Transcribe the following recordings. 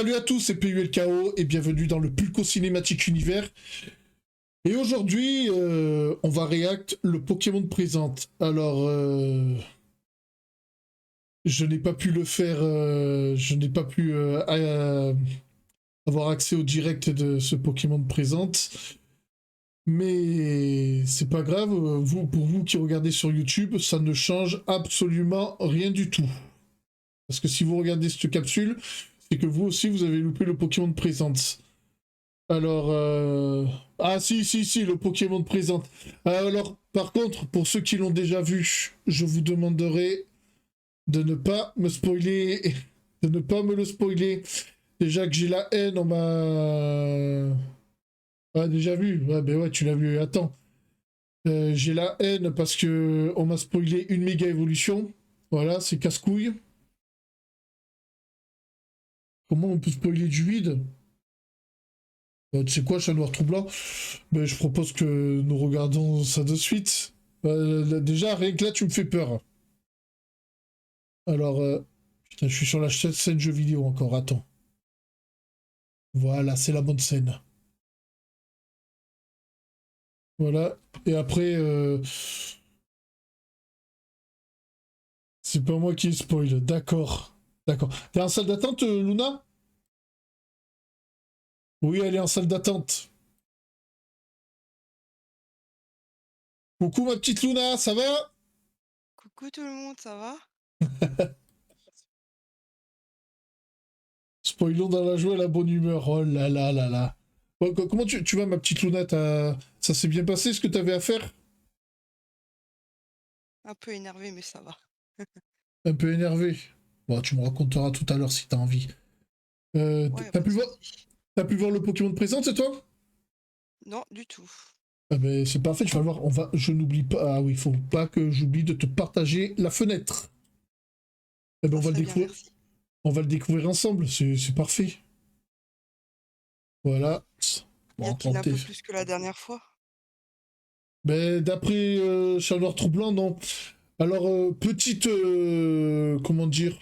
Salut à tous, c'est PULKO et bienvenue dans le Pulco Cinématique Univers. Et aujourd'hui, on va react le Pokémon présente. Alors, je n'ai pas pu le faire, je n'ai pas pu avoir accès au direct de ce Pokémon présente. Mais c'est pas grave, pour vous qui regardez sur YouTube, ça ne change absolument rien du tout. Parce que si vous regardez cette capsule, c'est que vous aussi vous avez loupé le Pokémon présente. Alors, ah si, le Pokémon présente. Alors, par contre, pour ceux qui l'ont déjà vu, je vous demanderai de ne pas me spoiler, de ne pas me le spoiler. Déjà que j'ai la haine, on m'a... Ah, déjà vu? Ouais, ben ouais, tu l'as vu, attends. J'ai la haine parce que on m'a spoilé une méga évolution. Voilà, c'est casse-couille. Comment on peut spoiler du vide? Tu sais quoi, chat noir troublant? Ben, je propose que nous regardons ça de suite. Déjà, rien que là, tu me fais peur. Alors, putain, je suis sur la scène jeu vidéo encore, attends. Voilà, c'est la bonne scène. Voilà, et après, c'est pas moi qui spoil, d'accord. D'accord. T'es en salle d'attente, Luna? Oui, elle est en salle d'attente. Coucou ma petite Luna, ça va? Coucou tout le monde, ça va? Spoilons dans la joie et la bonne humeur, oh là là là là. Bon, comment tu vas ma petite Luna? Ça s'est bien passé ce que t'avais à faire? Un peu énervé, mais ça va. Un peu énervé. Bon, tu me raconteras tout à l'heure si t'as envie. Ouais, T'as pas de pu voir, soucis. t'as pu voir le Pokémon de présent, c'est toi? Non, du tout. Ah ben, c'est parfait, tu vas le voir. Je n'oublie pas. Ah oui, il faut pas que j'oublie de te partager la fenêtre. Eh ben, Ça serait bien, merci. on va le découvrir ensemble. C'est parfait. Voilà. Y Bon, a-t-il un peu tentez. plus que la dernière fois? Ben, d'après Chaleur Troublant, non. Alors, petite. Comment dire?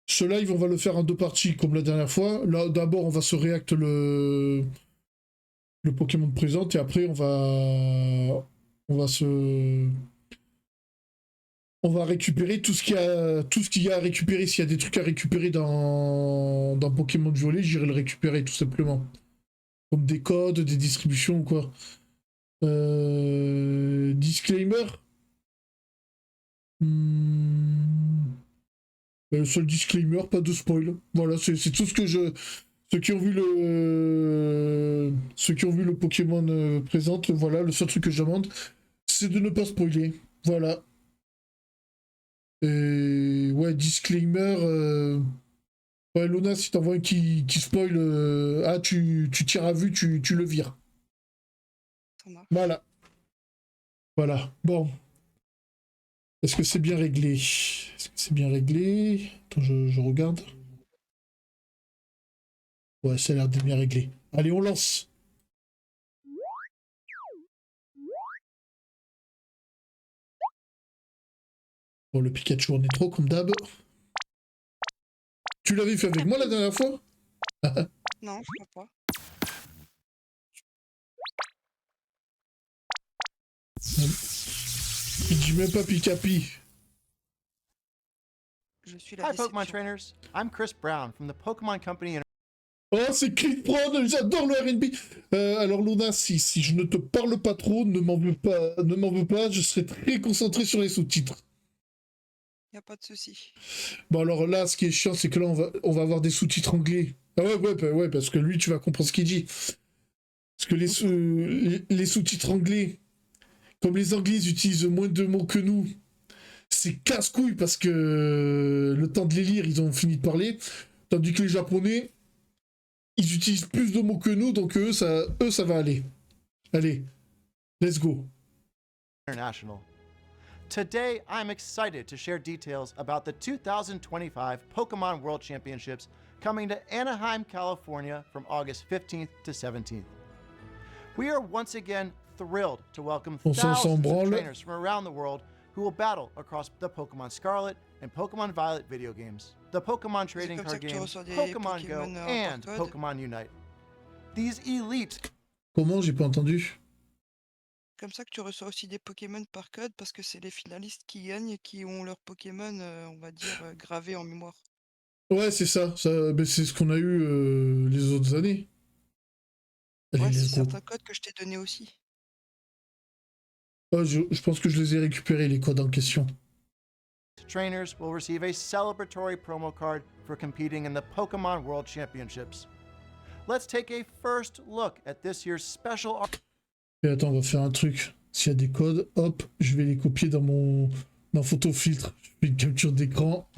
Ce live, on va le faire en deux parties, comme la dernière fois. Là, d'abord, on va se react le Pokémon présent, et après, on va se. On va récupérer tout ce qu'il y a à récupérer. S'il y a des trucs à récupérer dans Pokémon Violet, j'irai le récupérer, tout simplement. Comme des codes, des distributions ou quoi. Disclaimer. Hmm. Le seul disclaimer, pas de spoil. Voilà, c'est tout ce que je. Ceux qui ont vu le Pokémon présente, voilà, le seul truc que je demande, c'est de ne pas spoiler. Voilà. Et ouais, disclaimer. Ouais, Luna, si t'en vois un qui spoil, ah, tu tires à vue, tu le vires. Ça marche. Voilà. Voilà. Bon. Est-ce que c'est bien réglé? Est-ce que c'est bien réglé? Attends, je regarde. Ouais, ça a l'air de bien réglé. Allez, on lance. Bon, le Pikachu en est trop, comme d'hab. Tu l'avais fait avec moi la dernière fois? Non, je crois pas. Il dit même pas Pikapi. Je suis la Hi, Pokemon déception. trainers. I'm Chris Brown from the Pokemon Company. Oh, c'est Chris Brown, j'adore le R&B. Alors Luna, si je ne te parle pas trop, ne m'en veux pas, je serai très concentré sur les sous-titres. Y a pas de souci. Bon alors là, ce qui est chiant, c'est que là, on va avoir des sous-titres anglais. Ah ouais, ouais, parce que lui, tu vas comprendre ce qu'il dit. Parce que les sous-titres anglais, comme les Anglais ils utilisent moins de mots que nous, c'est casse-couille parce que le temps de les lire, ils ont fini de parler. Tandis que les Japonais, ils utilisent plus de mots que nous, donc eux, ça va aller. Allez, let's go. International. Today, I'm excited to share details about the 2025 Pokemon World Championships coming to Anaheim, California from August 15th to 17th. We are once again thrilled to welcome On s'en thousands of branle. trainers from around the world who will battle across the Pokemon Scarlet and Pokemon Violet video games, the Pokemon trading comme ça card que tu game, reçois des Pokemon Go, Pokémon, par and code. Pokemon Unite. These elite Comment? J'ai pas entendu. Comme ça que tu reçois aussi des Pokémon par code parce que c'est les finalistes qui gagnent et qui ont leurs Pokémon, on va dire, gravés en mémoire. Ouais, c'est ça. Ben, c'est ce qu'on a eu les autres années. Allez, Ouais, c'est let's go. certains codes que je t'ai donnés aussi. Oh, je pense que je les ai récupérés, les codes en question. trainers will receive a celebratory promo card for competing in the Pokemon World Championships. Let's take a first look at this year's special. Et attends, on va faire un truc. S'il y a des codes, hop, je vais les copier dans mon photo filtre. Je fais une capture d'écran.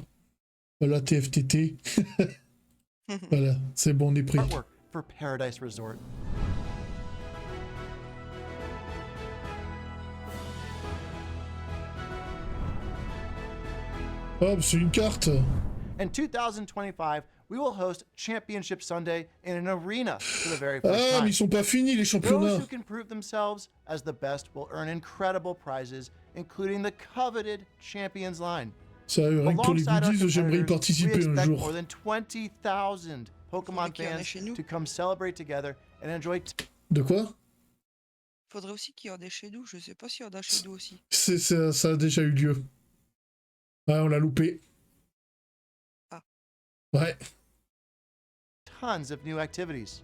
Voilà, TFTT. Voilà, c'est bon, on est prêt. Artwork for Paradise Resort. Hop, c'est une carte. In 2025, we will host Championship Sunday in an arena for the very first Ah, time. mais ils sont pas finis, les Those championnats. who can prove themselves as the best will earn incredible prizes, including the coveted Champions line. Ça, rien que pour les Alongside our goodies, j'aimerais y competitors, we participer un expect jour. more than 20,000 Pokemon qu'il y en ait fans chez nous. to come celebrate together and enjoy. De quoi? Faudrait aussi qu'il y en ait chez nous. Je sais pas s'il y en a chez nous aussi. Ça a déjà eu lieu. Ouais, on l'a loupé. Ah. Ouais. Tons of new activities.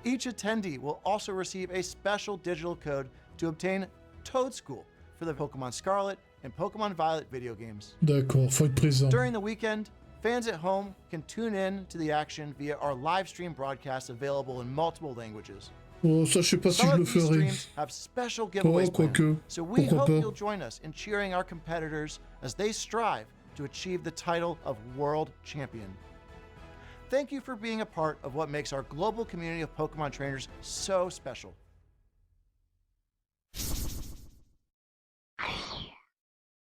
Each attendee will also receive a special digital code to obtain Toad School for the Pokemon Scarlet and Pokemon Violet video games. D'accord, faut être présent. During the weekend, fans at home can tune in to the action via our live stream broadcasts available in multiple languages. Oh, ça, je sais pas si Some je of le these ferai. streams have special giveaways Oh, planned, quoique. so we Pourquoi hope pas. you'll join us in cheering our competitors as they strive to achieve the title of World Champion. Thank you for being a part of what makes our global community of Pokemon trainers so special.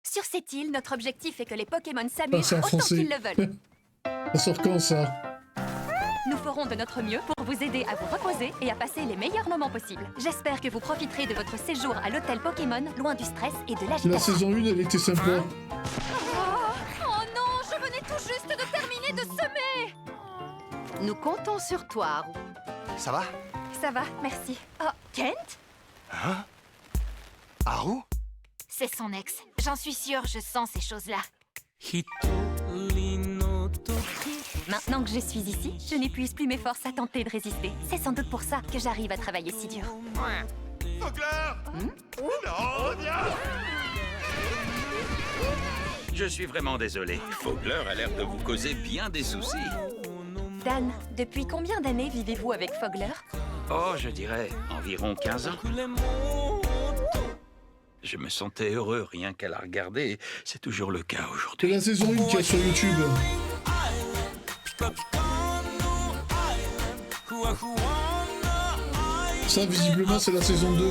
Sur cette île, notre objectif est que les Pokémon s'amusent c'est en autant français. qu'ils le veulent. Ça sort quand, ça? Nous ferons de notre mieux pour vous aider à vous reposer et à passer les meilleurs moments possibles. J'espère que vous profiterez de votre séjour à l'hôtel Pokémon, loin du stress et de La l'agitation. saison 1, elle était sympa. Oh non, je venais tout juste de terminer de semer. Nous comptons sur toi, Haru. Ça va? Ça va, merci. Oh, Kent? Hein? Haru? C'est son ex. J'en suis sûre, je sens ces choses-là. Maintenant que je suis ici, je n'épuise plus mes forces à tenter de résister. C'est sans doute pour ça que j'arrive à travailler si dur. Non, viens! Je suis vraiment désolé. Fogler a l'air de vous causer bien des soucis. Dan, depuis combien d'années vivez-vous avec Fogler? Oh, je dirais environ 15 ans. Je me sentais heureux rien qu'à la regarder. C'est toujours le cas C'est aujourd'hui. la saison 1 qu'il y a sur YouTube. Ça, visiblement, c'est la saison 2.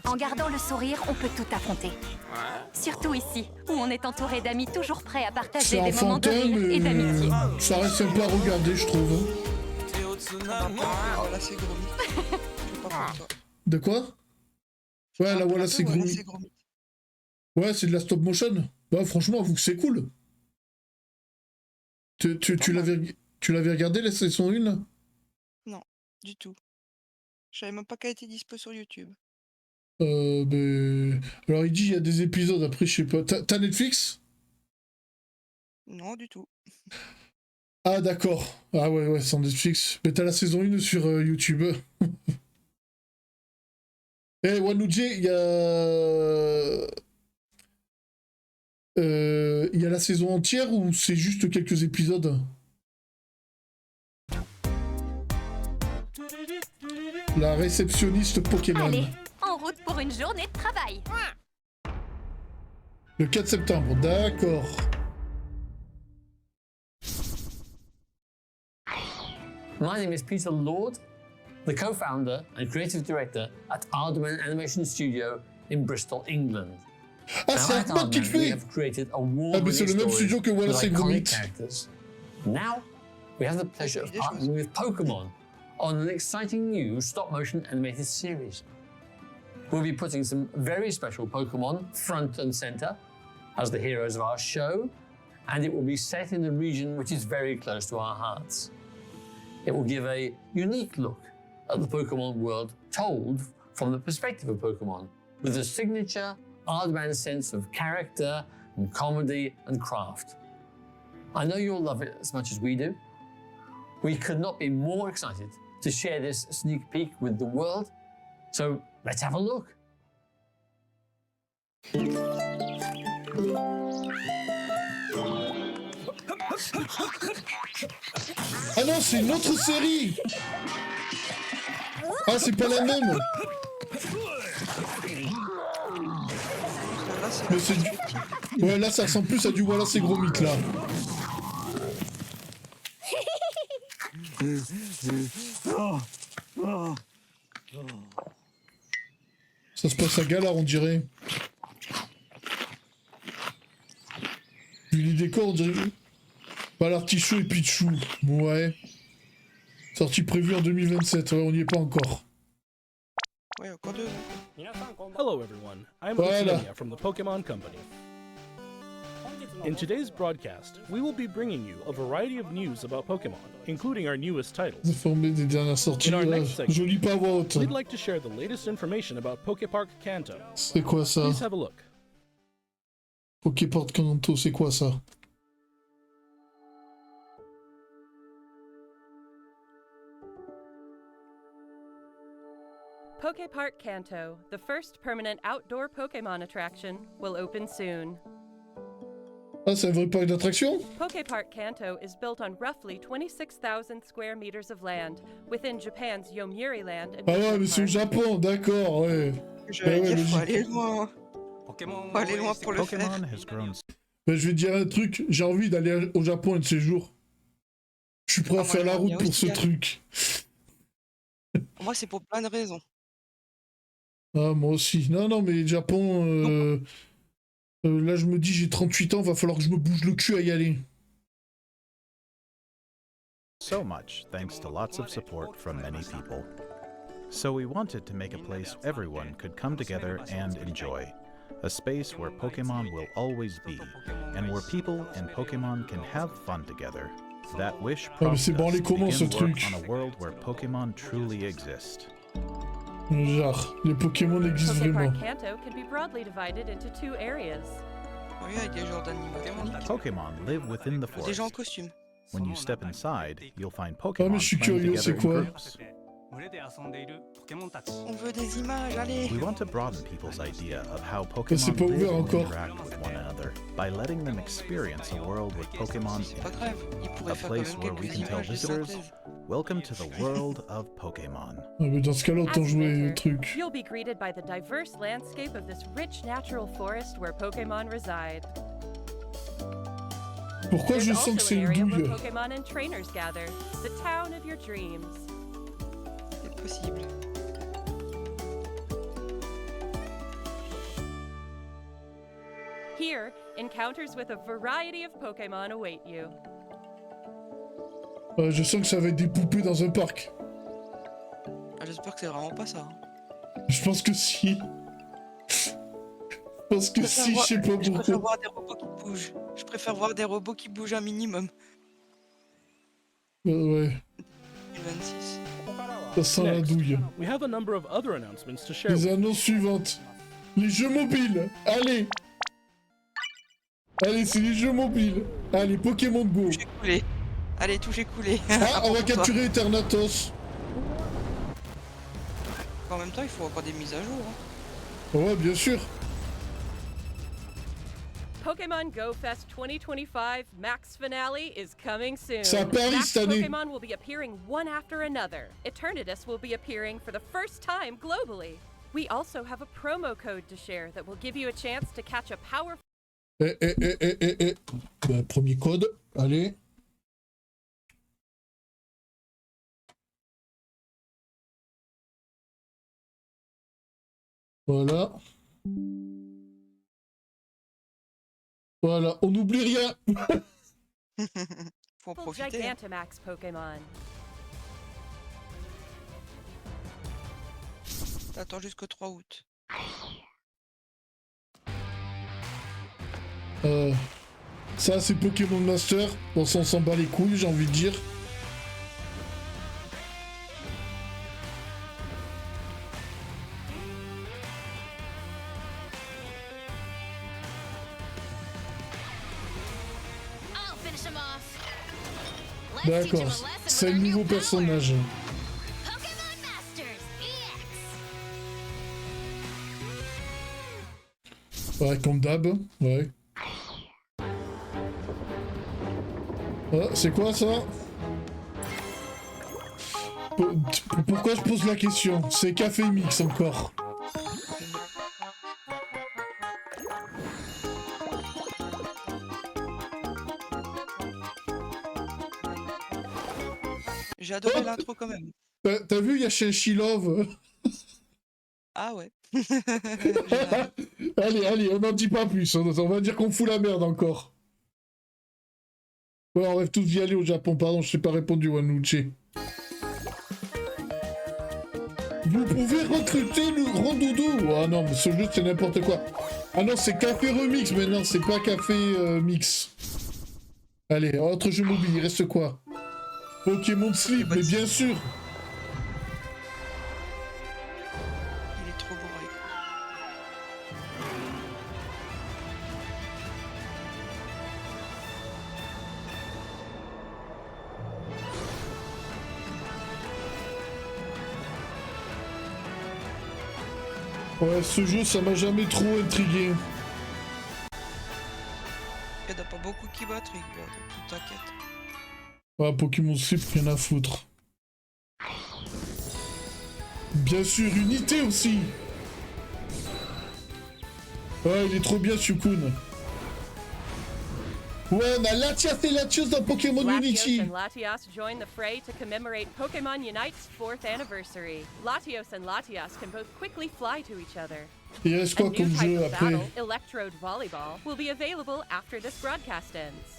En gardant le sourire, on peut tout affronter. Surtout ici, où on est entouré d'amis toujours prêts à partager C'est des moments de enfantin, rire et d'amitié. mais ça reste sympa à regarder, je trouve. Voilà, c'est Gromit. Je sais pas pour toi. De quoi? Ouais, là, voilà, c'est Voilà, Gromit. c'est Gromit. Ouais, c'est de la stop motion. Bah, franchement, avoue que c'est cool. Tu l'avais regardé, la saison 1? Du tout. Je savais même pas qu'elle était dispo sur YouTube. Alors, il dit il y a des épisodes, après, je sais pas. T'as Netflix? Non, du tout. Ah, d'accord. Ah, ouais, sans Netflix. Mais t'as la saison 1 sur YouTube. Eh, Wanuje, il y a. Il y a la saison entière ou c'est juste quelques épisodes? La réceptionniste Pokémon. Allez, en route pour une journée de travail. Le 4 septembre, d'accord. My name is Peter Lord, the co-founder and creative director at Aardman Animation Studio in Bristol, England. Ah, c'est at Aardman qui le Aardman, we fait. have created a Ah, mais c'est le même studio que Wallace et Gromit. characters. Now, we have the pleasure of partnering with Pokemon on an exciting new stop-motion animated series. we'll be putting some very special Pokemon front and center as the heroes of our show, and it will be set in a region which is very close to our hearts. It will give a unique look at the Pokemon world told from the perspective of Pokemon, with a signature Aardman sense of character and comedy and craft. I know you'll love it as much as we do. We could not be more excited to share this sneak peek with the world, so let's have a look. Ah non, c'est une autre série. Ah, c'est pas la même. Là, c'est Mais c'est du... Ouais, là, ça ressemble plus à du voilà, c'est gros mythe, là. Ça se passe à Galar, on dirait. Vu les décors, on dirait... Bah, l'artichaut et Pichou. Ouais. Sortie prévue en 2027. Ouais, on n'y est pas encore. Ouais, encore 2 ans. Hello everyone, I'm Voilà. Lucinia from the Pokemon Company. In today's broadcast, we will be bringing you a variety of news about Pokemon, including our newest titles. Informé des dernières sorties. In our Là, next segment, je lis pas à voix haute. We'd like to share the latest information about Pokepark Kanto. C'est quoi ça? Please have a look. Poképort Kanto, c'est quoi ça? Pokepark Kanto, the first permanent outdoor Pokemon attraction, will open soon. Ah, c'est un vrai parc d'attractions? Pokepark Kanto is built on roughly 26,000 square meters of land within Japan's Yomiuri Land and Ah ouais, Amusement mais c'est au Park. Japon, d'accord, ouais. J'allais ouais, dire, faut logique. aller loin. Faut aller loin pour le faire. Ben, je vais te dire un truc, j'ai envie d'aller au Japon un de ces jours. Je suis prêt à Ah, moi, faire la j'aimerais route bien pour aussi ce aller. truc. Moi, c'est pour plein de raisons. Ah, moi aussi. Non, non, mais le Japon... là, je me dis, j'ai 38 ans, va falloir que je me bouge le cul à y aller. So much thanks to lots of support from many people. So we wanted to make a place everyone could come together and enjoy. A space where Pokemon will always be, and where people and Pokemon can have fun together. That wish Ah, mais c'est prompted us branlé to comment, ce begin work truc? on a world where Pokemon truly exist. Genre, les Pokémon existent vraiment. Pokepark Kanto can be broadly divided into 2 areas. Oui, avec des genres d'animaux. Pokemon live within the Des gens en forest. costume. When you step inside, you'll find Ah, Pokemon mais je suis playing curieux, c'est together in quoi? groups. On veut des images, allez. We want to broaden people's idea of how c'est Pokemon pas live ouvert and encore. interact with one another by letting them experience a world with Pokemon C'est pas in it. grave. Ils pourraient A faire quand place même where we quelques can tell images de visitors, synthèse. welcome to the world of Pokemon. Ah, mais dans ce cas-là, autant As jouer you le enter, truc. you'll be greeted by the diverse landscape of this rich natural forest where Pokemon reside. Pourquoi je There's sens que also c'est an une area where douille? Pokemon and trainers gather, the town of your dreams. C'est possible. Here, encounters with a variety of Pokemon await you. Je sens que ça va être des poupées dans un parc. Ah, j'espère que c'est vraiment pas ça. Je pense que si. Je pense que si, je sais pas Je préfère pourquoi. voir des robots qui bougent. Je préfère voir des robots qui bougent un minimum. Ouais, 2026. ça sent la Next, douille. we have a number of other announcements to share. Les with you. annonces suivantes. Les jeux mobiles. Allez. Allez, c'est les jeux mobiles. Allez, Pokémon Go. Touché coulé. Allez, touché coulé. Ah, on va Pour toi. capturer Eternatus. En même temps, il faut encore des mises à jour. Ouais, bien sûr. Pokemon Go Fest 2025 Max Finale is coming soon. C'est à Paris Max cette année. Pokemon will be appearing one after another. Eternatus will be appearing for the first time globally. We also have a promo code to share that will give you a chance to catch a powerful Bah, premier code. Allez. Voilà. Voilà, on n'oublie rien. Faut en profiter. Gigantamax Pokemon. T'attends jusqu'au 3 août. Ça, c'est Pokémon Master. Bon, ça, on s'en bat les couilles, j'ai envie de dire. D'accord, c'est le nouveau personnage. Ouais, comme d'hab, ouais. Ah, c'est quoi ça? Pourquoi je pose la question? C'est Café Mix encore. J'ai adoré l'intro quand même. T'as vu, il y a Shenshilov. Ah ouais. Allez, on n'en dit pas plus. On va dire qu'on fout la merde encore. Ouais, on rêve tous d'y aller au Japon. Pardon, je t'ai pas répondu, Wanuche. Vous pouvez recruter le grand doudou. Ah non, mais ce jeu, c'est n'importe quoi. Ah non, c'est Café Remix maintenant, c'est pas Café Mix. Allez, autre jeu mobile, il reste quoi? Pokémon Sleep, mais bien sûr. Il est trop bourré. Ouais, ce jeu, ça m'a jamais trop intrigué. Il n'y en a pas beaucoup qui battent, tout t'inquiète. Ouais, Pokémon Sleep, rien à foutre. Bien sûr, Unité aussi. Ouais, il est trop bien, Sukun. Ouais, on a Latias et Latios dans Pokémon Unity. Latios and Latias join the fray to commemorate Pokemon Unite's 4th anniversary. Latios and Latias can both quickly fly to each other. Il reste quoi comme jeu après? Battle, Electrode Volleyball, will be available after this broadcast ends.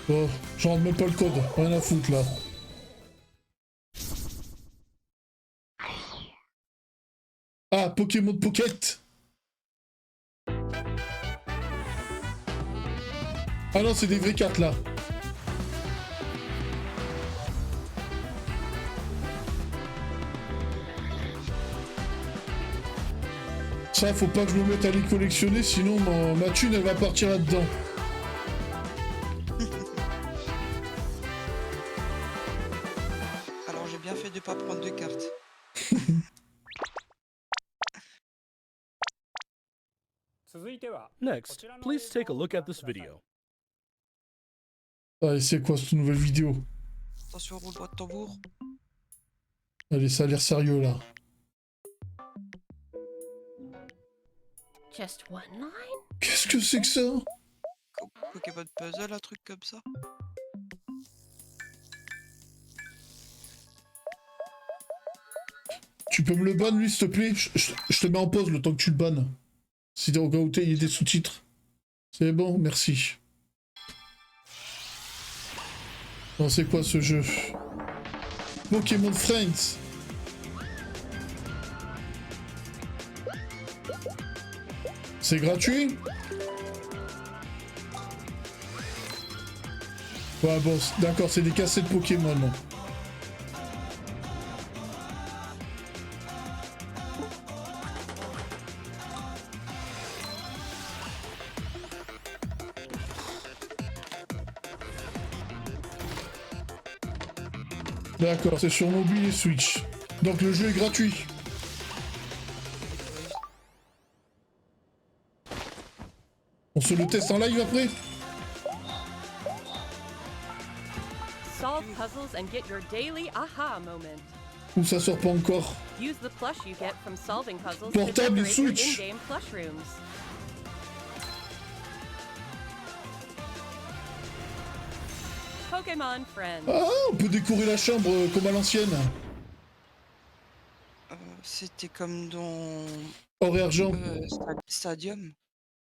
Oh, j'en rentre même pas le code, rien à foutre là. Ah, Pokémon Pocket. Ah non, c'est des vraies cartes là. Ça, faut pas que je me mette à les collectionner, sinon ma thune elle va partir là-dedans. Alors j'ai bien fait de pas prendre de cartes. Next, please take a look at this video. Allez, c'est quoi cette nouvelle vidéo? Attention au roulement de tambour. Allez, ça a l'air sérieux là. Just one line? Qu'est-ce que c'est que ça? Pokémon Puzzle, un truc comme ça. Tu peux me le ban lui s'il te plaît? Je te mets en pause le temps que tu le bannes. Si t'es au cas où il y a des sous-titres. C'est bon, merci. Non, c'est quoi ce jeu? Pokémon Friends. C'est gratuit? Ouais, bon, d'accord, c'est des cassettes Pokémon. D'accord, c'est sur mobile et Switch. Donc le jeu est gratuit. On se le teste en live après? Solve puzzles and get your daily aha moment. Ou ça sort pas encore? Use the plush you get from solving puzzles Portable to et decorate your Switch. in-game plush rooms. Pokémon Friends. Ah, on peut décorer la chambre comme à l'ancienne. C'était comme dans... Or et argent. Stadium.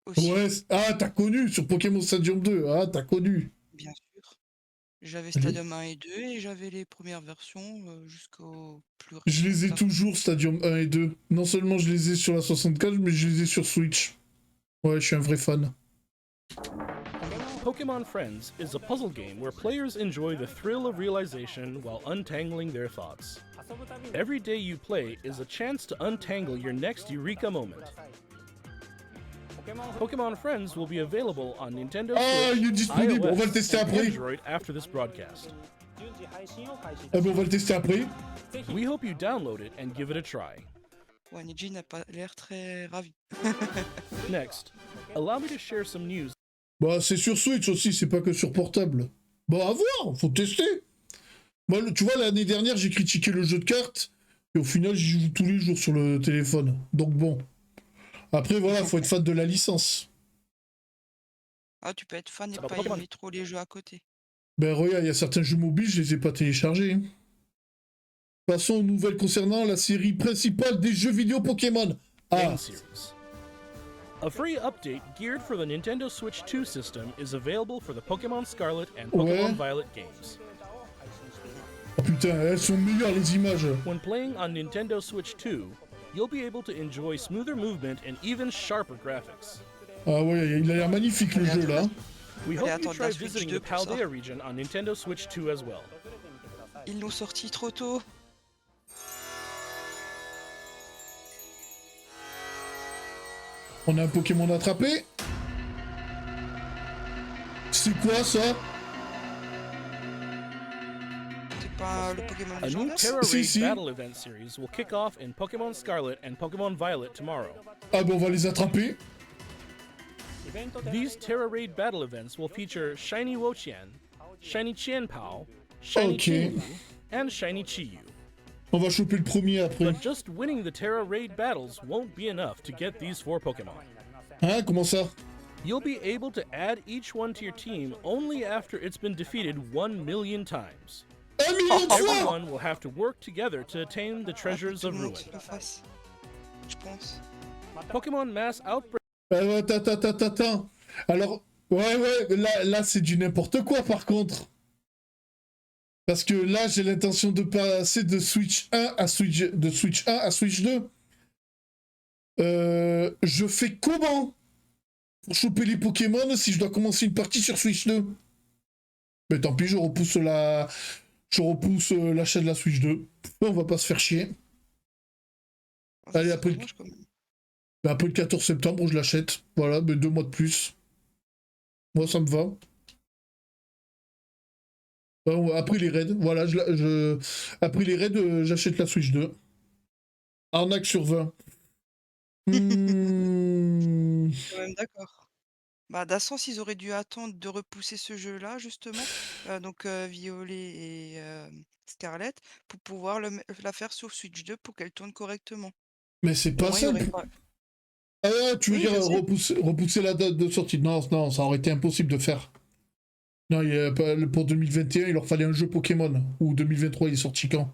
Aussi. Ouais, ah, t'as connu sur Pokémon Stadium 2. Ah, t'as connu. Bien sûr. J'avais Je les- Stadium 1 et 2 et j'avais les premières versions jusqu'au plus Je les ai récent. toujours, Stadium 1 et 2. Non seulement je les ai sur la 64, mais je les ai sur Switch. Ouais, je suis un vrai fan. Pokemon Friends is a puzzle game where players enjoy the thrill of realization while untangling their thoughts. Every day you play is a chance to untangle your next eureka moment. Pokemon Friends will be available on Nintendo Ah, il est Switch, disponible, on va le iOS, tester and après. Android after this broadcast. Ah ben on va le tester après. We hope you download it and give it a try. Ouais, Niji n'a pas l'air très ravi. Next, allow me to share some news. Bah c'est sur Switch aussi, c'est pas que sur portable. Bah à voir, faut tester. Moi, tu vois, l'année dernière, j'ai critiqué le jeu de cartes, et au final, j'y joue tous les jours sur le téléphone. Donc bon. Après, voilà, faut être fan de la licence. Ah, tu peux être fan et Ça va pas pas mal. aimer trop les jeux à côté. Ben regarde, il y a certains jeux mobiles, je les ai pas téléchargés. Passons aux nouvelles concernant la série principale des jeux vidéo Pokémon. Ah, Game series. A free update geared for the Nintendo Switch 2 system is available for the Pokemon Scarlet and Pokemon Ouais. Violet games. oh, putain, elles sont meilleures les images. When playing on Nintendo Switch 2, you'll be able to enjoy smoother movement and even sharper graphics. Ah ouais, il a l'air magnifique le jeu là. We Allez, hope you attends, try la Switch visiting 2 the pour ça. Paldea region on Nintendo Switch 2 as well. Ils l'ont sorti trop tôt. On a un Pokémon attrapé. C'est quoi ça? C'est pas le Pokémon A new légendaire? Terra Si, Raid si. battle event series will kick off in Pokemon Scarlet and Pokemon Violet tomorrow. Ah ben on va les attraper. These Terra Raid battle events will feature Shiny Wochian, Shiny Qianpao, Shiny Ok. Chinyu, and Shiny Chiyu. On va choper le premier après. But just winning the Terra Raid battles won't be enough to get these 4 Pokemon. Hein, comment ça? You'll be able to add each one to your team only after it's been defeated 1 million times. 1 million de fois! Everyone will have to work together to attain the treasures Tout of le monde Ruin. le fasse. Je pense. Pokemon Mass Outbreak Attends. Alors, ouais, là c'est du n'importe quoi par contre. Parce que là, j'ai l'intention de passer de Switch 1 à Switch 2. Je fais comment pour choper les Pokémon si je dois commencer une partie sur Switch 2? Mais tant pis, je repousse l'achat de la Switch 2. On va pas se faire chier. Allez, C'est après le- dommage, quand même. Après le 14 septembre, je l'achète. Voilà, mais 2 mois de plus. Moi, ça me va. Après les raids, voilà, après les raids, j'achète la Switch 2. Arnaque sur 20. Je suis quand même d'accord. Bah, d'Ascens, ils auraient dû attendre de repousser ce jeu-là, justement, donc Violet et Scarlet, pour pouvoir la faire sur Switch 2 pour qu'elle tourne correctement. Mais c'est Au pas moins, il y aurait simple. pas- Ah, tu veux Oui, dire je sais. repousser la date de sortie? Non, ça aurait été impossible de faire. Non, pour 2021, il leur fallait un jeu Pokémon. Ou 2023, il est sorti quand?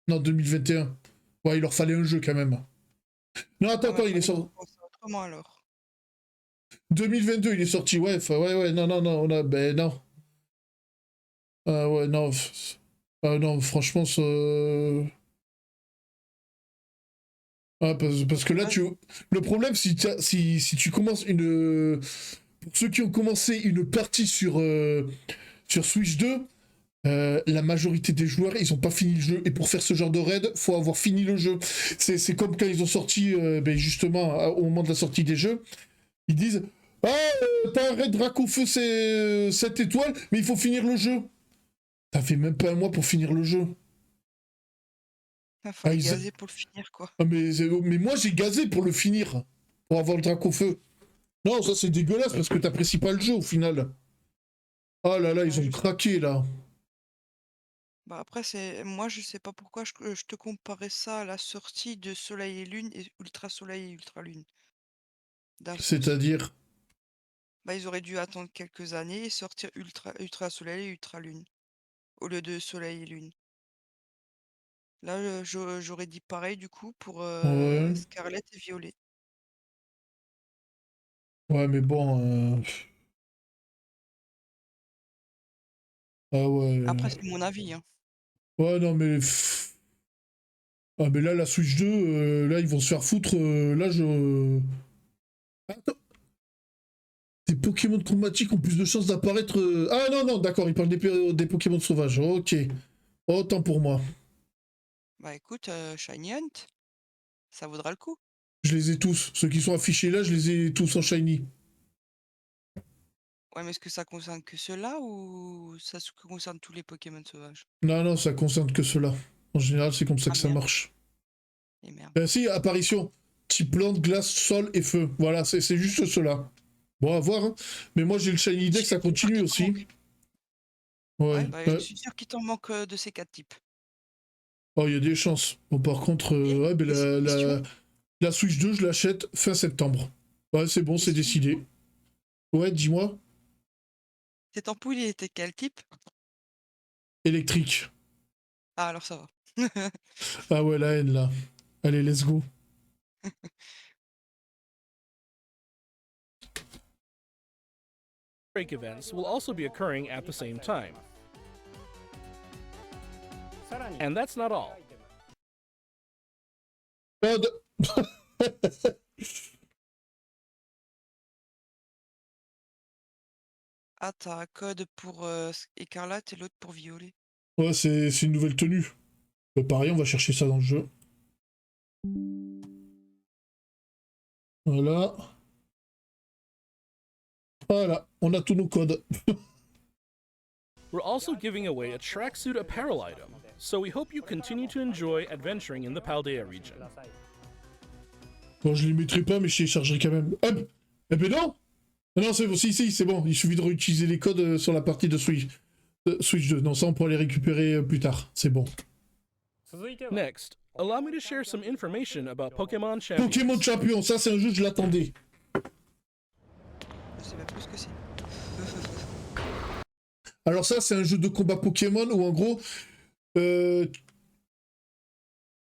Non, 2021. Ouais, il leur fallait un jeu quand même. Non, attends, il est sorti. Autrement alors. 2022, il est sorti, ouais, non, ben non. Ouais, non, non, franchement, ça... Ah, parce que là, le problème, si tu commences une... Pour ceux qui ont commencé une partie sur Switch 2, la majorité des joueurs, ils ont pas fini le jeu. Et pour faire ce genre de raid, faut avoir fini le jeu. C'est comme quand ils ont sorti, ben justement, au moment de la sortie des jeux, ils disent... Ah, t'as un raid Dracofeu, c'est 7 étoiles, mais il faut finir le jeu. T'as fait même pas un mois pour finir le jeu. Il fallait ils- gazer pour le finir, quoi. Ah, mais moi, j'ai gazé pour le finir. Pour avoir le Dracofeu. Non, ça, c'est dégueulasse parce que t'apprécies pas le jeu, au final. Oh là là, ils ont craqué, là. Bah après, moi, je sais pas pourquoi je te comparais ça à la sortie de Soleil et Lune et Ultra Soleil et Ultra Lune. D'un sens. C'est-à-dire... Bah, ils auraient dû attendre quelques années et sortir Ultra Soleil et Ultra Lune, au lieu de Soleil et Lune. Là, j'aurais dit pareil, du coup, pour Ouais. Scarlet et Violet. Ouais, mais bon... Ah ouais. Après, c'est mon avis, hein. Ouais, non, mais... Ah, mais là, la Switch 2, là, ils vont se faire foutre. Là, je... Attends. Des Pokémon chromatiques ont plus de chances d'apparaître... Ah non, non, d'accord, ils parlent des Pokémon sauvages. Ok. Autant pour moi. Bah écoute, Shiny Hunt, ça vaudra le coup. Je les ai tous. Ceux qui sont affichés là, je les ai tous en shiny. Ouais, mais est-ce que ça concerne que ceux-là ou ça concerne tous les Pokémon sauvages? Non, non, ça concerne que ceux-là. En général, c'est comme ça Ah que ça merde. marche. Et merde. Si, apparition. Type plante, glace, sol et feu. Voilà, c'est juste ceux-là. Bon, à voir. Hein. Mais moi, j'ai le shiny deck, ça continue aussi. Ouais. Bah, je suis sûr qu'il t'en manque de ces 4 types. Oh, il y a des chances. Bon, par contre, ouais, mais la Switch 2, je l'achète fin septembre. Ouais, c'est bon, c'est décidé. Ouais, dis-moi. Cette ampoule, il était quel type? Électrique. Ah, alors ça va. Ah ouais, la haine, là. Allez, let's go. Break events will also be occurring at the same time. And that's not all. Code. Ah, t'as un code pour écarlate et l'autre pour violet. Ouais, c'est une nouvelle tenue. Pareil, on va chercher ça dans le jeu. Voilà. Voilà, on a tous nos codes. We're also giving away a tracksuit apparel item, so we hope you continue to enjoy adventuring in the Paldea region. Bon, je les mettrai pas, mais je les chargerai quand même. Hop. Eh ben non. Non, c'est bon, si, c'est bon. Il suffit de réutiliser les codes sur la partie de Switch 2. Non, ça, on pourra les récupérer plus tard. C'est bon. Next, allow me to share some information about Pokémon Champions. Pokémon Champion, ça, c'est un jeu, je l'attendais. Je sais même plus ce que c'est. Alors ça, c'est un jeu de combat Pokémon où, en gros,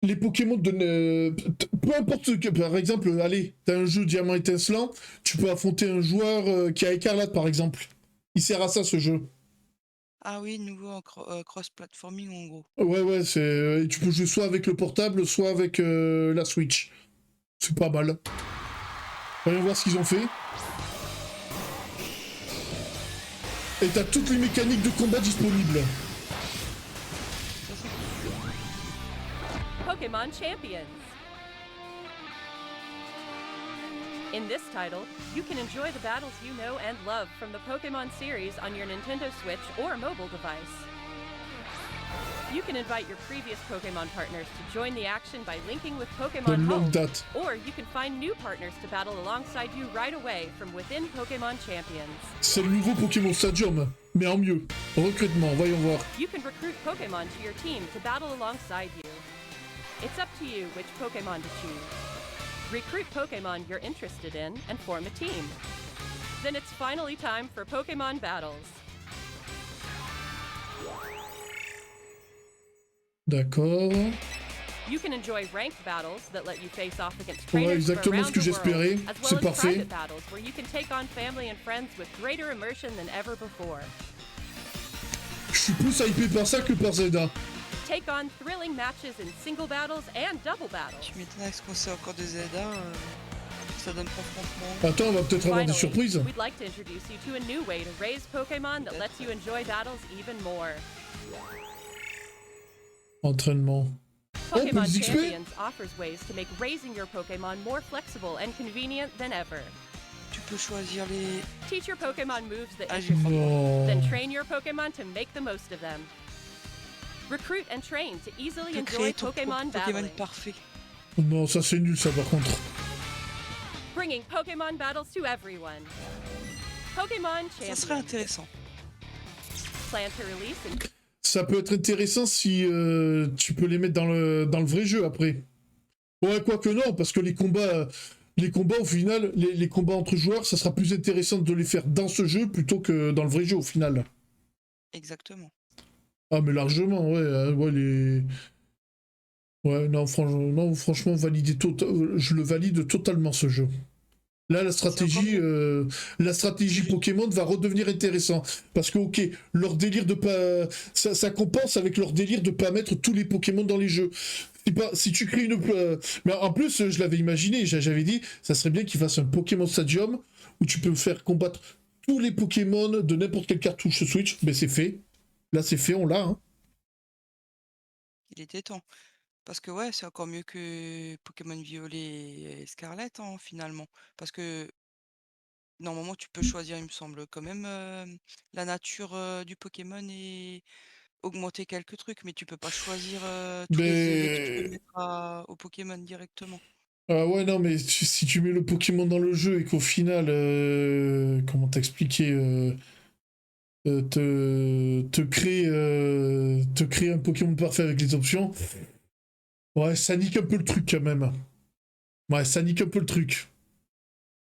les Pokémon de... peu importe ce que... Par exemple, allez, t'as un jeu Diamant étincelant, tu peux affronter un joueur qui a Écarlate, par exemple. Il sert à ça, ce jeu. Ah oui, nouveau en cross-platforming, en gros. Ouais, c'est... tu peux jouer soit avec le portable, soit avec la Switch. C'est pas mal. Voyons voir ce qu'ils ont fait. Et t'as toutes les mécaniques de combat disponibles. Pokémon Champions. In this title, you can enjoy the battles you know and love from the Pokémon series on your Nintendo Switch or mobile device. You can invite your previous Pokémon partners to join the action by linking with Pokémon Home, or you can find new partners to battle alongside you right away from within Pokémon Champions. C'est le nouveau Pokémon Stadium, mais en mieux. Recrutement, voyons voir. You can recruit Pokémon to your team to battle alongside you. It's up to you which Pokémon to choose. Recruit Pokémon you're interested in and form a team. Then it's finally time for Pokémon battles. D'accord. You can enjoy ranked battles that let you face off against Ouais, trainers from exactement ce around que the j'espérais. world, as well C'est as parfait. private battles where you can take on family and friends with greater immersion than ever before. Je suis plus hypé par ça que par Zelda. Take on thrilling matches in single battles and double battles. Tu m'étonnes avec ce qu'on sait encore de Zelda, ça donne pas franchement. Attends, on va peut-être avoir des Finally, surprises. we'd like to introduce you to a new way to raise Pokémon that lets you enjoy battles even more. Entraînement. Oh, Pokémon plus d'XP? Champions offers ways to make raising your Pokémon more flexible and convenient than ever. Tu peux choisir les... Teach your Pokémon moves that Ah, interest you, non. then train your Pokémon to make the most of them. Recruit and train to easily Tu peux enjoy créer ton Pokémon Pokémon battling. parfait. Non, ça c'est nul ça par contre. Bringing Pokémon battles to everyone. Pokémon Ça serait Champions. intéressant. Plan to release in Ça peut être intéressant si tu peux les mettre dans le vrai jeu après. Ouais, quoique non, parce que les combats au final, les combats entre joueurs, ça sera plus intéressant de les faire dans ce jeu plutôt que dans le vrai jeu au final. Exactement. Ah mais largement, ouais, ouais les... Ouais, non, franchement, je le valide totalement ce jeu. Là, la stratégie Pokémon va redevenir intéressante. Parce que, ok, leur délire de pas... Ça compense avec leur délire de pas mettre tous les Pokémon dans les jeux. Si tu crées une... Mais en plus, je l'avais imaginé, j'avais dit, ça serait bien qu'ils fassent un Pokémon Stadium où tu peux faire combattre tous les Pokémon de n'importe quelle cartouche Switch. Mais c'est fait. Là, c'est fait, on l'a. Hein. Il était temps. Parce que ouais, c'est encore mieux que Pokémon Violet et Scarlet, hein, finalement. Parce que normalement, tu peux choisir, il me semble, quand même la nature du Pokémon et augmenter quelques trucs, mais tu peux pas choisir tous les effets que tu peux Mais... mettre au Pokémon directement. Ah ouais, non, mais si tu mets le Pokémon dans le jeu et qu'au final, comment t'expliquer, te créer un Pokémon parfait avec les options, ouais, ça nique un peu le truc quand même. Ouais, ça nique un peu le truc.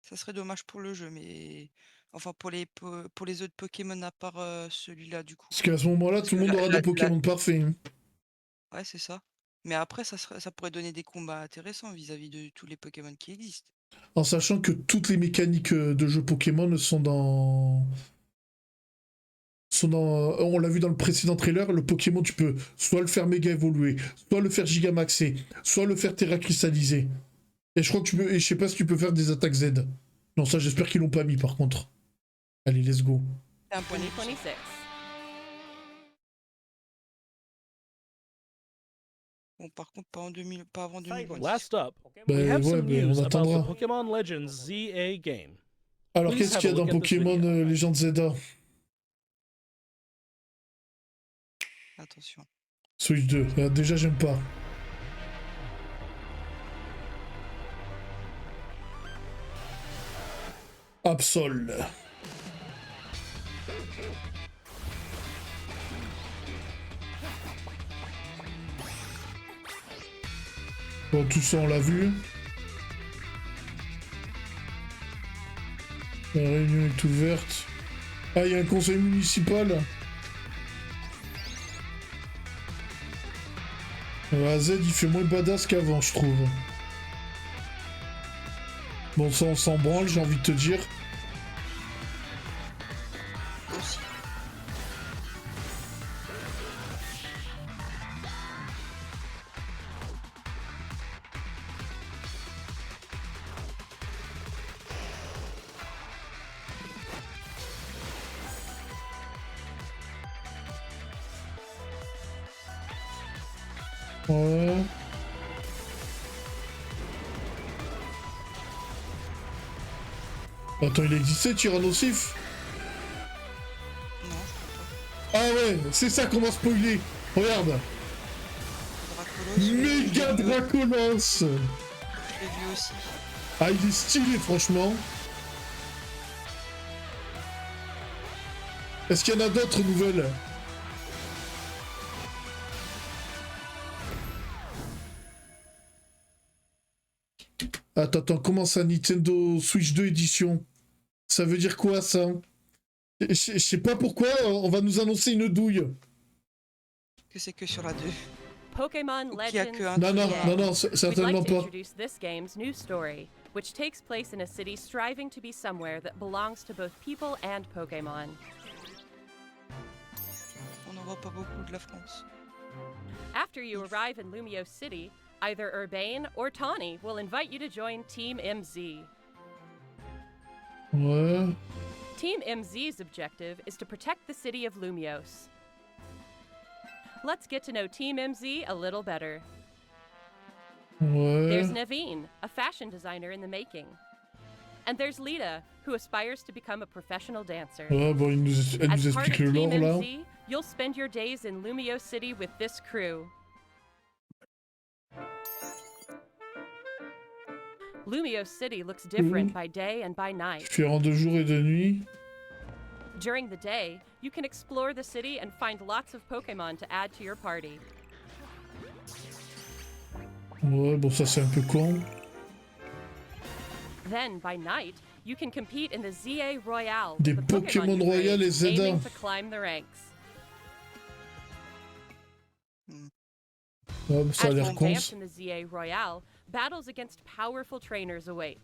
Ça serait dommage pour le jeu, mais enfin pour les autres Pokémon à part celui-là du coup. Parce qu'à ce moment-là, Parce tout que le monde aura des Pokémon parfaits. Hein. Ouais, c'est ça. Mais après, ça pourrait donner des combats intéressants vis-à-vis de tous les Pokémon qui existent. En sachant que toutes les mécaniques de jeu Pokémon sont dans... On l'a vu dans le précédent trailer, le Pokémon, tu peux soit le faire méga évoluer, soit le faire gigamaxer, soit le faire terra cristalliser. Et je crois que tu peux... Et je sais pas si tu peux faire des attaques Z. Non, ça, j'espère qu'ils l'ont pas mis, par contre. Allez, let's go. C'est un peu 2026. Bon, par contre, pas avant 2026. Last up, Bah, we have ouais, some mais news on about the attendra. Pokemon Legends ZA game. Alors, Please qu'est-ce have qu'il y a a dans look at this Pokémon video. Legend Zelda Attention. Switch 2. Déjà, j'aime pas. Absol. Bon, tout ça, on l'a vu. La réunion est ouverte. Ah, il y a un conseil municipal. Z, il fait moins badass qu'avant, je trouve. Bon, ça, on s'en branle, j'ai envie de te dire. Aussi. Ouais. Attends, il existait Tyrannosif? Non, Ah ouais, c'est ça qu'on m'a spoilé. Regarde. Dracolos. Méga Dracolos. Je l'ai vu aussi. Ah, il est stylé, franchement. Est-ce qu'il y en a d'autres nouvelles? Attends, comment ça, Nintendo Switch 2 édition? Ça veut dire quoi, ça? Je sais pas pourquoi, on va nous annoncer une douille. Que c'est que sur la 2. Pokemon Ou qu'il y a Legends que un Non, non, truc. non, non, We'd certainement like to pas. introduce this game's new story, which takes place in a city striving to be somewhere that belongs to both people and Pokemon. On n'en voit pas beaucoup de la France. After you arrive in Lumiose City, either Urbane or Tawny will invite you to join Team MZ. Ouais. Team MZ's objective is to protect the city of Lumiose. Let's get to know Team MZ a little better. Ouais. There's Naveen, a fashion designer in the making. And there's Lita, who aspires to become a professional dancer. Ouais, bon, elle nous As part of explique le Team lore, là. MZ, you'll spend your days in Lumiose City with this crew. Lumiose City looks different by day and by night. Différent de jour et de nuit. During the day, you can explore the city and find lots of Pokemon to add to your party. Ouais, bon, ça c'est un peu con. Then, by night, you can compete in the ZA Royale. Des with the Pokémon you Royal raise, et Zelda. aiming to climb the ranks. Ouais, ça a As you l'air con. advance in the ZA Royale, battles against powerful trainers await.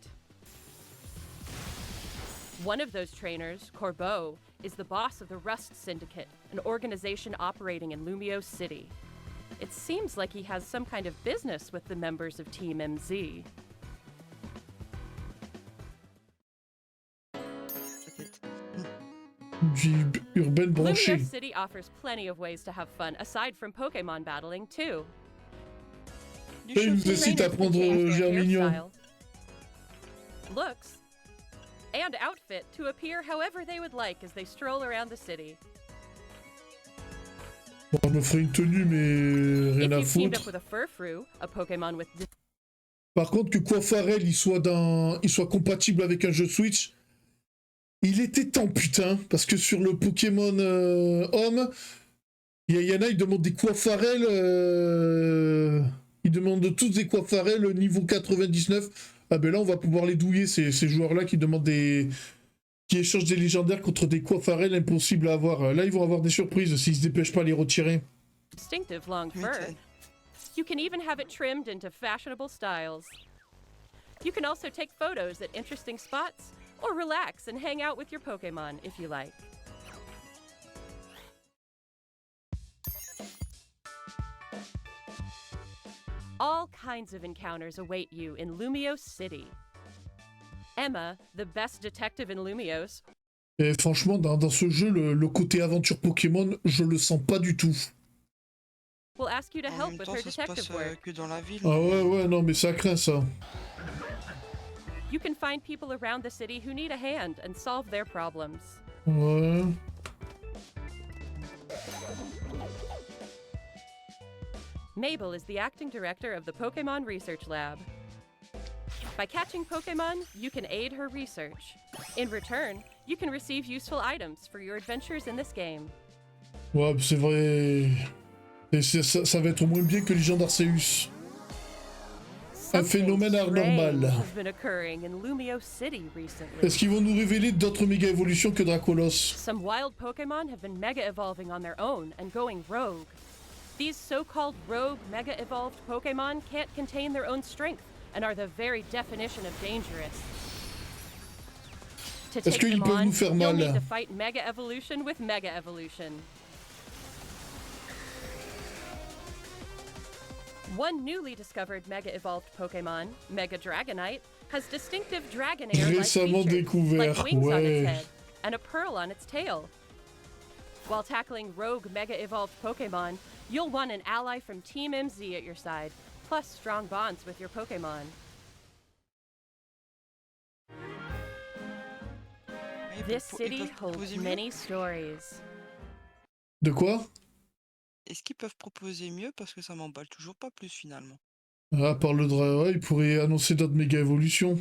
One of those trainers, Corbeau, is the boss of the Rust Syndicate, an organization operating in Lumiose City. It seems like he has some kind of business with the members of Team MZ. Vie urbaine branchée. Lumiose City offers plenty of ways to have fun aside from Pokemon battling too. Et il nous incite à prendre Germignon. Hairstyle, looks, and outfit to appear however they would like as they stroll around the city. Bon, on me ferait une tenue, mais rien If à you've teamed up foutre. with a Furfrou, a Pokemon with Par contre, que Coiffarel il soit compatible avec un jeu Switch, il était temps, putain, parce que sur le Pokémon Home, il y en a, ils demandent des Coiffarel, ils demandent tous des Coiffarel niveau 99. Ah ben là, on va pouvoir les douiller, ces joueurs-là qui demandent qui échangent des légendaires contre des Coiffarel impossibles à avoir. Là, ils vont avoir des surprises s'ils se dépêchent pas à les retirer. distinctive long fur. You can even have it trimmed into fashionable styles. You can also take photos at interesting spots, or relax and hang out with your Pokemon if you like. All kinds of encounters await you in Lumiose City. Emma, the best detective in Lumiose, Et franchement, dans ce jeu, le côté aventure Pokémon, je le sens pas du tout. will ask you to En help même with temps, her ça se detective passe work. que dans la ville. Ah ouais, non, mais ça craint ça. You can find people around the city who need a hand and solve their problems. Ouais. Mabel is the acting director of the Pokemon Research Lab. By catching Pokemon, you can aid her research. In return, you can receive useful items for your adventures in this game. Ouais, c'est vrai. Et ça va être moins bien que les gens d'Arceus. Un phénomène anormal. Has been occurring in Lumiose City recently. Est-ce qu'ils vont nous révéler d'autres méga évolutions que Dracolos? Some wild Pokemon have been mega evolving on their own and going rogue. These so-called rogue mega evolved Pokemon can't contain their own strength and are the very definition of dangerous. To Est-ce take qu'ils them peuvent on, nous faire you'll mal? need to fight Mega Evolution with Mega Evolution. One newly discovered Mega Evolved Pokemon, Mega Dragonite, has distinctive Dragonair-like Récemment features, découvert, like wings on its ouais. head and a pearl on its tail. While tackling rogue Mega Evolved Pokemon, you'll want an ally from Team MZ at your side, plus strong bonds with your Pokemon. This city holds many stories. De quoi? Est-ce qu'ils peuvent proposer mieux? Parce que ça m'emballe toujours pas plus finalement. Ah, par le ouais, ils pourraient annoncer d'autres méga évolutions.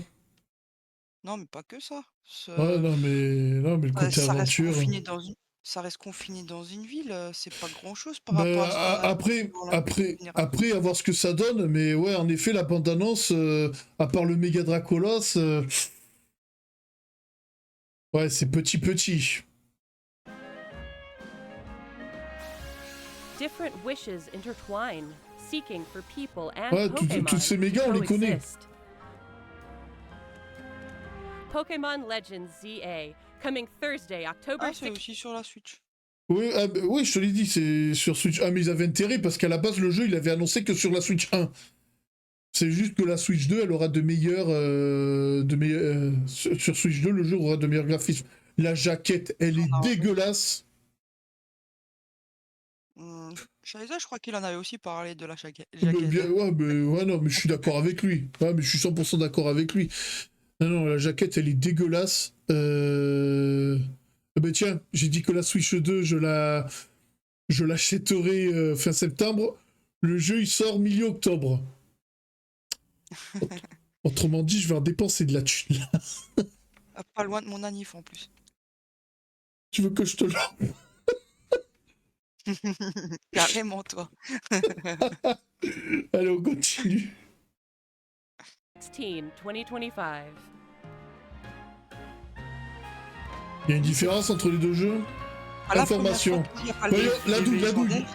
Non, mais pas que ça. Ouais, non, mais le côté ça reste aventure. confiné dans une... Ça reste confiné dans une ville, c'est pas grand-chose par Bah, rapport à ce qu'on a après, dans la après, générale. après, à voir ce que ça donne, mais ouais, en effet, la bande-annonce, à part le méga Dracolos, ouais, c'est petit. Different wishes intertwine, seeking for people and Ouais, Pokémon toutes ces mégas, on to les connaît. coexist. Pokémon Legends ZA, coming Thursday, October Ah, c'est 6th. aussi sur la Switch. Oui, oui, je te l'ai dit, c'est sur Switch 1, mais ils avaient intérêt parce qu'à la base, le jeu, il avait annoncé que sur la Switch 1. C'est juste que la Switch 2, elle aura de meilleurs... sur Switch 2, le jeu aura de meilleurs graphismes. La jaquette, elle est dégueulasse. Charizard, je crois qu'il en avait aussi parlé de la jaquette. Ouais, non, mais je suis d'accord avec lui. Ouais, mais je suis 100% d'accord avec lui. Non, la jaquette, elle est dégueulasse. Ben tiens, j'ai dit que la Switch 2, je l'achèterai fin septembre. Le jeu, il sort mi-octobre. Autrement dit, je vais en dépenser de la thune. Pas loin de mon anniv en plus. Tu veux que je te l'envoie? Carrément, toi. Allez, on continue. 16, 2025. Il y a une différence entre les deux jeux? Information. La douille.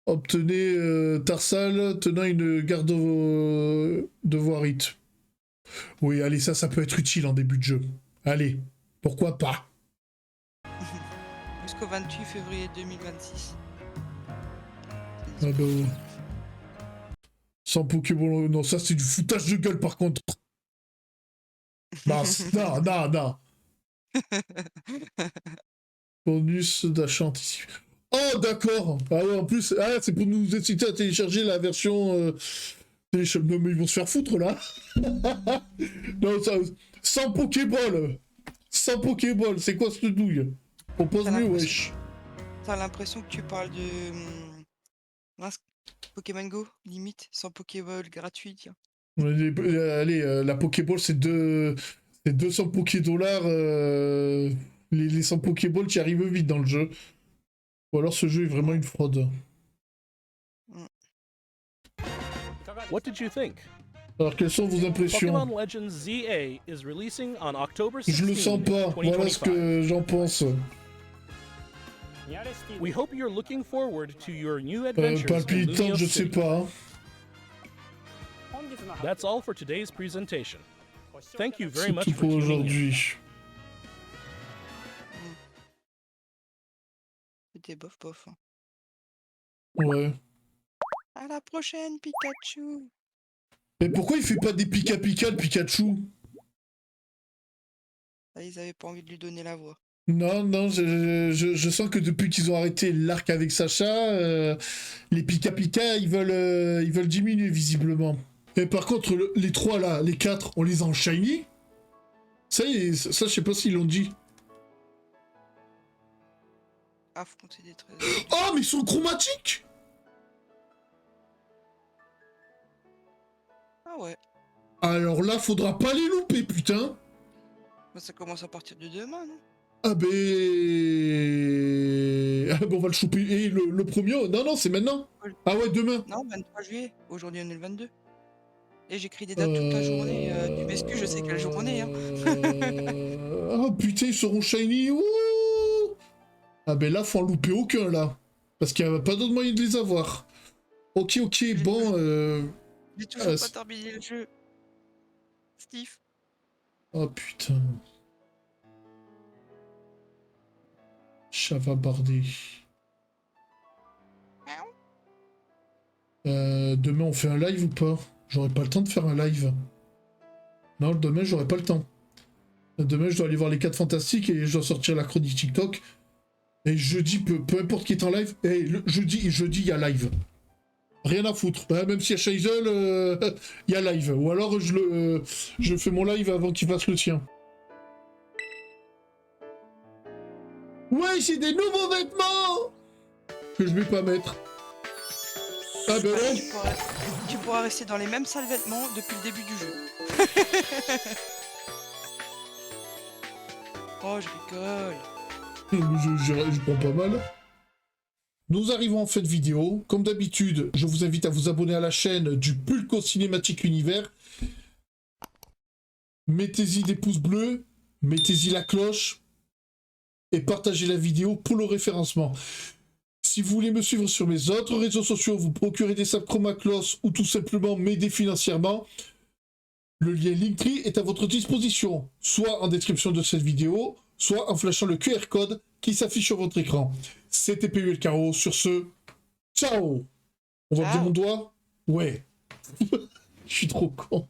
Obtenez Tarsal tenant une garde de Voirite. Oui, allez, ça peut être utile en début de jeu. Allez, pourquoi pas? Jusqu'au 28 février 2026. Ah bah ouais. Sans Pokéball, non, ça c'est du foutage de gueule par contre. Non, non. Bonus d'achat anticipé. Oh d'accord. Ah ouais, en plus, c'est pour nous inciter à télécharger la version... Non mais ils vont se faire foutre là. Non, ça... Sans Pokéball. Sans Pokéball, c'est quoi cette douille? On pose mieux, wesh. T'as l'impression que tu parles de... mince, Pokémon Go, limite, sans Pokéball gratuit, tiens. Allez, la Pokéball, c'est 200 Poké-dollars. Les 100 Pokéball qui arrivent vite dans le jeu. Ou alors ce jeu est vraiment une fraude. What did you think? Alors, quelles sont vos impressions? Pokémon Legends ZA is releasing on October 16, Je le sens pas. Voilà ce que j'en pense. We hope you're looking forward to your new adventures in Palpitant, Lumiose je sais City. pas. That's all for today's presentation. Thank you very C'est much tout for pour tuning in. aujourd'hui. C'était bof. Hein. Ouais. À la prochaine, Pikachu. Mais pourquoi il fait pas des Pika-Pika, le Pikachu? Ah, ils avaient pas envie de lui donner la voix. Non, je sens que depuis qu'ils ont arrêté l'arc avec Sacha, les Pika-Pika, ils veulent diminuer visiblement. Et par contre, les 3 là, les 4, on les a en shiny? Ça y est, ça je sais pas s'ils l'ont dit. Affronter des trésors. Oh, mais ils sont chromatiques! Ah ouais. Alors là, faudra pas les louper, putain! Bah, ça commence à partir de demain, non? Ah ben... on va le choper. Et le premier... Non, c'est maintenant. Ah ouais, demain. Non, 23 juillet. Aujourd'hui, on est le 22. Et j'écris des dates toute la journée. Tu m'excuses, je sais quelle journée. Hein. Oh putain, ils seront shiny. Ouh, ah ben là, faut en louper aucun, là. Parce qu'il n'y a pas d'autre moyen de les avoir. Ok, bon... J'ai toujours pas terminé le jeu. Steve. Oh putain. Chavabardé. Demain on fait un live ou pas? J'aurai pas le temps de faire un live. Non, demain j'aurai pas le temps. Demain je dois aller voir les 4 fantastiques et je dois sortir la chronique TikTok. Et jeudi, peu importe qui est en live, et jeudi il y a live. Rien à foutre. Même s'il y a Shazel, il y a live. Ou alors je fais mon live avant qu'il fasse le tien. Ouais, j'ai des nouveaux vêtements que je vais pas mettre. Ah ben ouais. Tu pourras rester dans les mêmes sales vêtements depuis le début du jeu. Oh, je rigole. Je prends pas mal. Nous arrivons en fin de vidéo. Comme d'habitude, je vous invite à vous abonner à la chaîne du Pulco Cinématique Univers. Mettez-y des pouces bleus, mettez-y la cloche et partagez la vidéo pour le référencement. Si vous voulez me suivre sur mes autres réseaux sociaux, vous procurez des sacs Chromaclos ou tout simplement m'aider financièrement, le lien Linktree est à votre disposition, soit en description de cette vidéo, soit en flashant le QR code qui s'affiche sur votre écran. C'était PUL Caro, sur ce, ciao! On va me dire mon doigt? Ouais. Je suis trop con.